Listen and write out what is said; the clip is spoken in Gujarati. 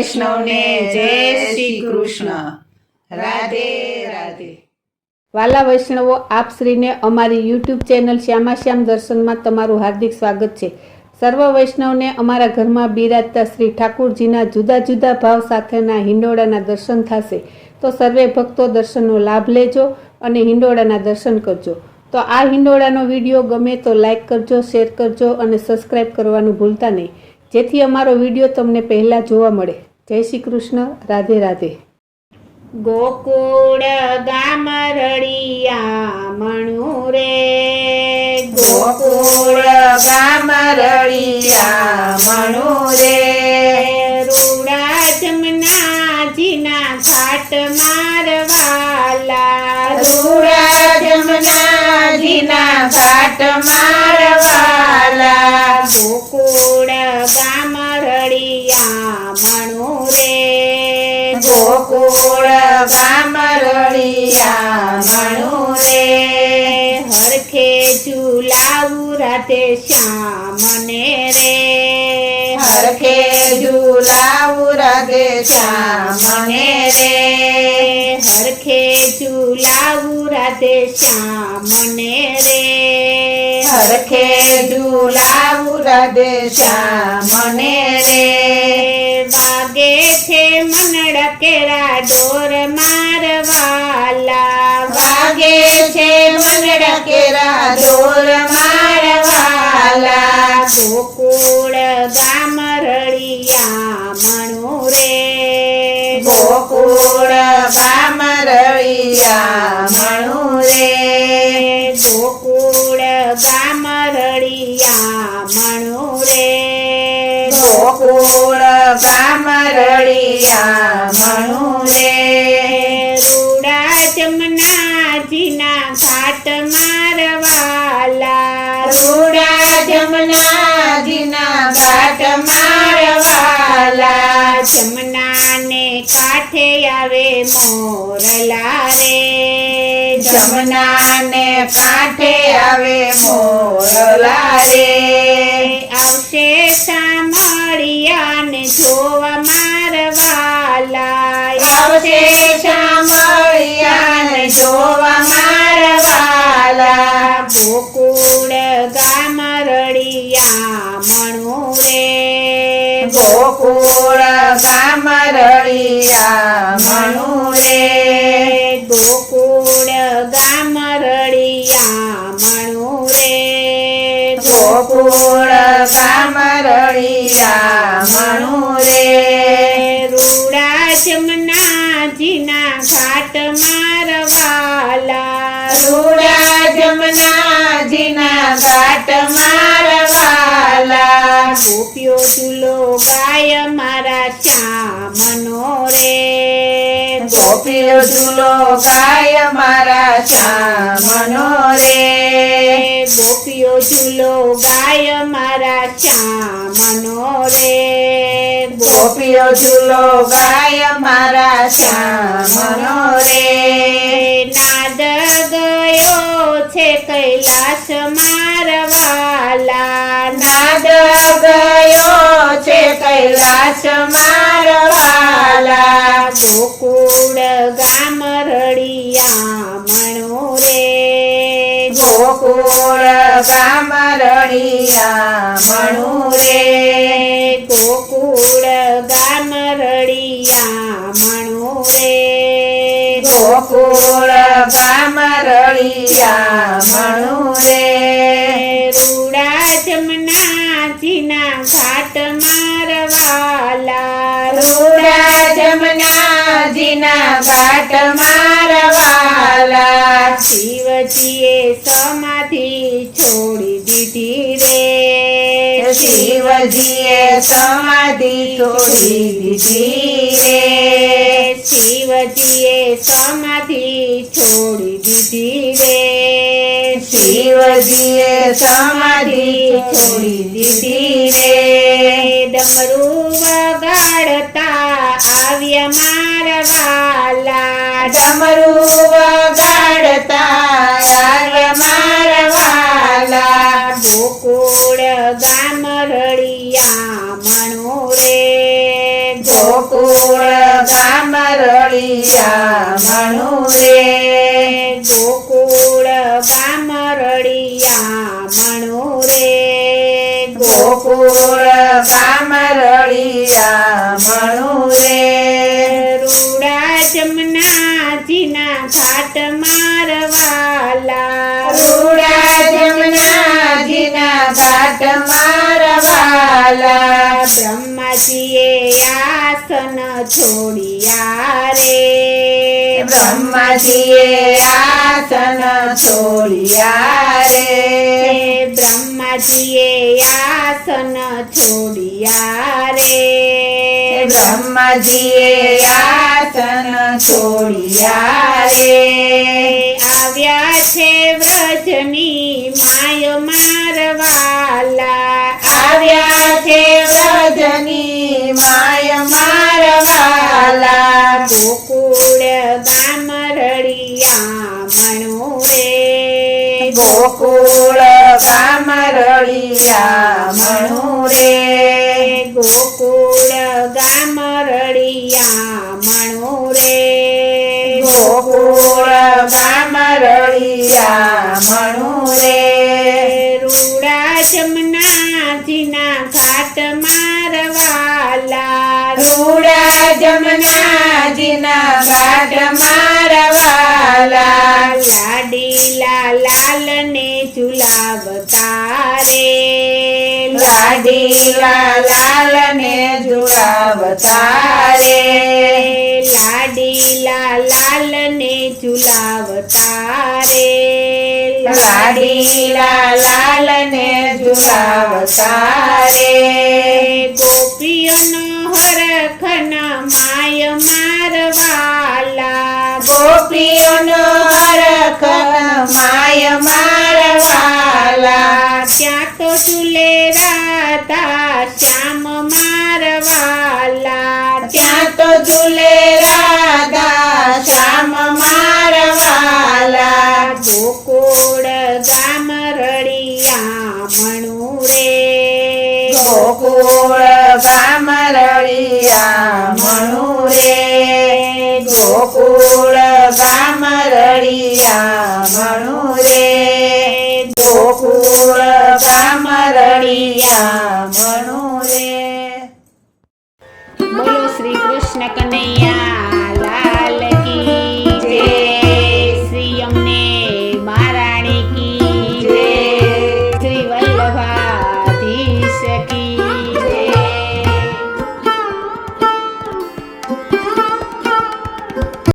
વૈષ્ણવને જય શ્રી કૃષ્ણ. રાધે રાધે. વાલા વૈષ્ણવો, આપ શ્રીને અમારી યુટ્યુબ ચેનલ શ્યામાશ્યામ દર્શનમાં તમારું હાર્દિક સ્વાગત છે. સર્વ વૈષ્ણવને અમારા ઘરમાં બિરાજતા શ્રી ઠાકુરજીના જુદા જુદા ભાવ સાથેના હિંડોળાના દર્શન થશે. તો સર્વે ભક્તો દર્શનનો લાભ લેજો અને હિંડોળાના દર્શન કરજો. તો આ હિંડોળાનો વિડીયો ગમે તો લાઈક કરજો, શેર કરજો અને સબસ્ક્રાઈબ કરવાનું ભૂલતા નહીં, જેથી અમારો વિડીયો તમને પહેલાં જોવા મળે. જય શ્રી કૃષ્ણ. રાધે રાધે. ગોકુળ ગામ રળિયા મણું રે, ગોકુળ ગામ રળિયા મણું રે, રૂડા જમનાજીના ઘાટ મારવાલા, રૂડા જમનાજીના ઘાટ મારવાલા, ગોકુળ ગામ રળિયા મણું રે, ગોકુળ ગામ રળિયા મણું રે, હરખે ઝુલાવું રાધે શ્યામને રે, હરખે ઝુલાવું રાધે શ્યામને રે, હરખે ઝુલાવું રાધે શ્યામને રે, હરખે ઝુલાવું રાધે શ્યામને રે, વાગે છે મનડા કેરા ડોર મારવાલા, વાગે છે મનડા કેરા ડોર મારવાલા, ગોકુળ ગામ રળિયા મણું રે, ગોકુળ ગામ રળિયા મણું રે, ગોકુળ ગામ રળિયા મણું રે, ગોકુળ ગામ રળિયા મણું રે, રૂડા જમનાજીના ઘાટ મારવાલા, રૂડા જમનાજીના ઘાટ મારવાલા, જમનાને કાંઠે આવે મોરલા રે, જમનાને કાંઠે આવે મોરલા રે, આવશે સામળિયાને જોવા મારવાલા, આવશે શામળિયાને જોવા મારવાલા, ગોકુળ ગામ રળિયા મણું રે, ગોકુળ ગામ રળિયા મણું રે, ગોકુળ ગામ રળિયા મણું રે, ગોકુળ ગામ રળિયા મણું રે, રૂડા જમનાજીના ઘાટ મારવાલા, રૂડા જમનાજીના ઘાટ મારવાલા, ગોપીઓ ચૂલો ગાય મારા શ્યામનો રે, ગોપીઓ ઝૂલો ગાય મારા શ્યામનો રે, ગોપીઓ ચૂલો ગાય મારા શ્યામનો રે, ગોપીઓ ઝૂલો ગાય મારા શ્યામનો રે, નાદ ગયો છે કૈલાસ મારવાલા, નાદ ગયો છે કૈલાસ મારવાલા, ગોકુળ ગામ રળિયા મણું રે, ગોકુળ ગામ રળિયા મણું રે, ગોકુળ ગામ રળિયા મણું રે, ગોકુળ ગામ રળિયા મણું રે, રૂડા જમનાજીના ઘાટ મારવાલા, રૂડા જમનાજીના ઘાટ મારવાલા, શિવજીએ સમાધિ છોડી દીધી રે, શિવજીએ સમાધિ છોડી દીધી રે, શિવજીએ સમાધિ છોડી દીધી રે, શિવજીએ સમાધિ છોડી દીધી રે, ડમરું વગાડતા આવ્યા મારવાલા, ડમરું વગાડતા આવ્યા મારવાલા, ગોકુળ ગામ રળિયા મણું રે, ગોકુળ રળિયા મણું રે ગોકુળ ગામ રળિયા મણું રે ગોકુળ ગામ રળિયા મણું રે રૂડા જમનાજીના ઘાટ મારવાલા રૂડા જમનાજીના ઘાટ મારવાલા બ્રહ્માજીએ આસન છોડ્યા રે બ્રહ્માજીએ આસન છોડ્યા રે બ્રહ્માજીએ આસન છોડ્યા રે બ્રહ્માજીએ આસન છોડ્યા રે આવ્યા છે વ્રજની માય મારવાલા આવ્યા છે વ્રજની માય મારવાલા ગોકુળ ગામ રળિયા મણું રે ગોકુળ ગામ રળિયા મણું રે ગોકુળ ગામ રળિયા મણું રે ગોકુળ ગામ રળિયા મણું રે રૂડા જમનાજીના ઘાટ મારવાલા રૂડા જમનાજીના ઘાટ મારવાલા લાડીલા લાલને ઝુલાવતા રે લાડીલા લાલને ઝુલાવતા રે લાડીલા લાલને ઝુલાવતા રે લાડીલા લાલને ઝુલાવતા રે ગોપીઓનો હરખન માય મારવાલા ગોપીઓનો હરખન માય મારવાલા ક્યાં તો ઝૂલે રાધા શ્યામ